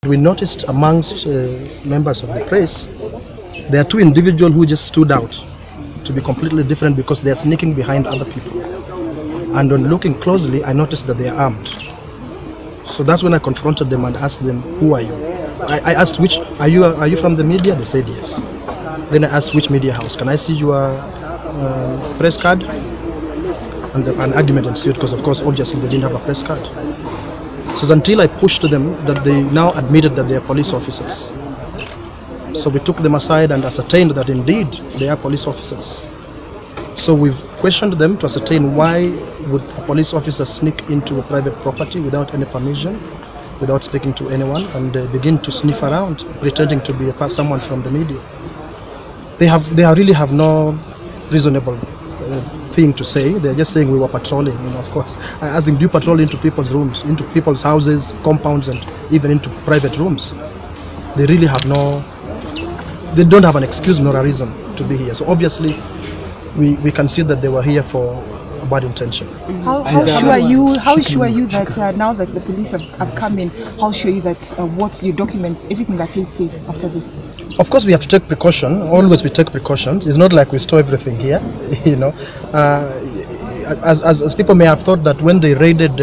We noticed amongst members of the press, there are two individuals who just stood out to be completely different because they are sneaking behind other people. And on looking closely, I noticed that they are armed. So that's when I confronted them and asked them, who are you? I asked, which are you from the media? They said yes. Then I asked, which media house? Can I see your press card? And an argument ensued because, of course, obviously they didn't have a press card. So until I pushed them, that they now admitted that they are police officers. So we took them aside and ascertained that indeed they are police officers. So we've questioned them to ascertain why would a police officer sneak into a private property without any permission, without speaking to anyone, and begin to sniff around, pretending to be someone from the media. They really have no reasonable thing to say. They're just saying we were patrolling, of course. I asked them, do you patrol into people's rooms, into people's houses, compounds, and even into private rooms? They really have they don't have an excuse nor a reason to be here. So obviously, we can see that they were here for a bad intention. How sure are you that now that the police have come in, how sure are you that what your documents, everything that's safe after this? Of course, we have to take precaution. Always we take precautions. It's not like we store everything here, As people may have thought that when they raided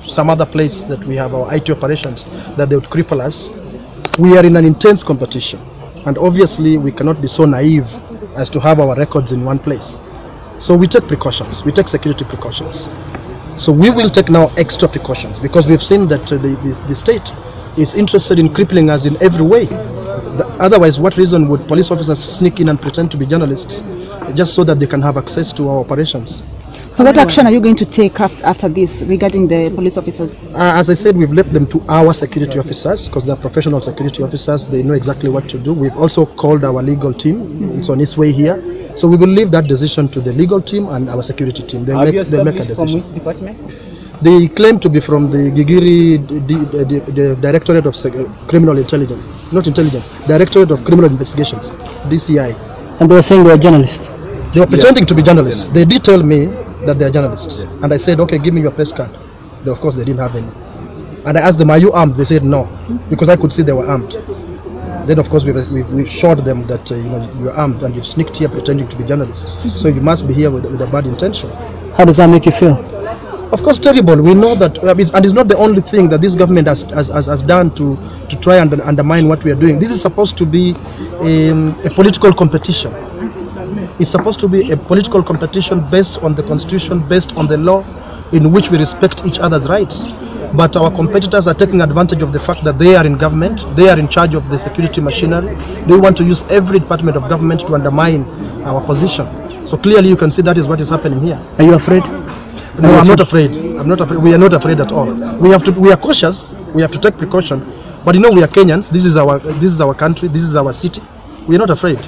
some other place that we have our IT operations, that they would cripple us. We are in an intense competition. And obviously, we cannot be so naive as to have our records in one place. So we take precautions. We take security precautions. So we will take now extra precautions because we've seen that the state is interested in crippling us in every way. Otherwise, what reason would police officers sneak in and pretend to be journalists just so that they can have access to our operations? So what action are you going to take after this regarding the police officers? As I said, we've left them to our security officers because they're professional security officers. They know exactly what to do. We've also called our legal team. It's on its way here. So we will leave that decision to the legal team and our security team. They'll make a decision. From which department? They claim to be from the Gigiri the Directorate of Criminal Intelligence. Not Intelligence. Directorate of Criminal Investigations. DCI. And they were saying they were journalists? They were pretending to be journalists. They did tell me that they are journalists. And I said, okay, give me your press card. Of course, they didn't have any. And I asked them, are you armed? They said no, because I could see they were armed. Then, of course, we showed them that you're armed and you've sneaked here pretending to be journalists. So you must be here with a bad intention. How does that make you feel? Of course, terrible. We know that, and it's not the only thing that this government has done to try and undermine what we are doing. This is supposed to be a political competition. It's supposed to be a political competition based on the constitution, based on the law, in which we respect each other's rights. But our competitors are taking advantage of the fact that they are in government, they are in charge of the security machinery. They want to use every department of government to undermine our position. So clearly you can see that is what is happening here. Are you afraid? No, I'm not afraid. I'm not afraid. We are not afraid at all. We are cautious. We have to take precaution. But we are Kenyans. This is our country. This is our city. We are not afraid.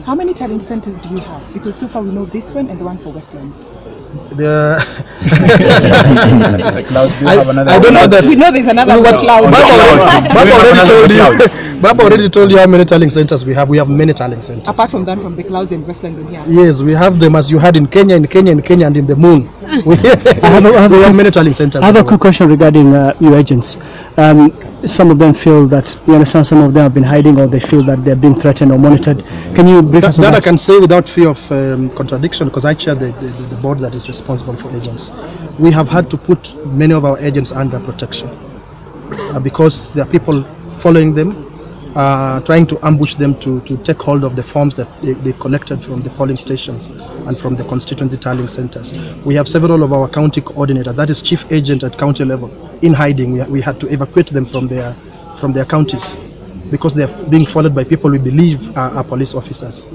How many talent centers do you have? Because so far we know this one and the one for Westlands. I don't know that. We know there's another cloud. Baba already told you how many talent centers we have. We have many talent centers. Apart from that, from the clouds and Westlands in here. Yes, we have them as you had in Kenya, and in the moon. We have many talent centers. I have a quick question regarding your agents. Some of them feel that, you understand, some of them have been hiding, or they feel that they're being threatened or monitored. Can you brief us on that? That I can say without fear of contradiction, because I chair the board that is responsible for agents. We have had to put many of our agents under protection because there are people following them, trying to ambush them to take hold of the forms that they've collected from the polling stations and from the constituency tallying centers. We have several of our county coordinators, that is chief agent at county level, in hiding. We had to evacuate them from their counties because they are being followed by people we believe are police officers.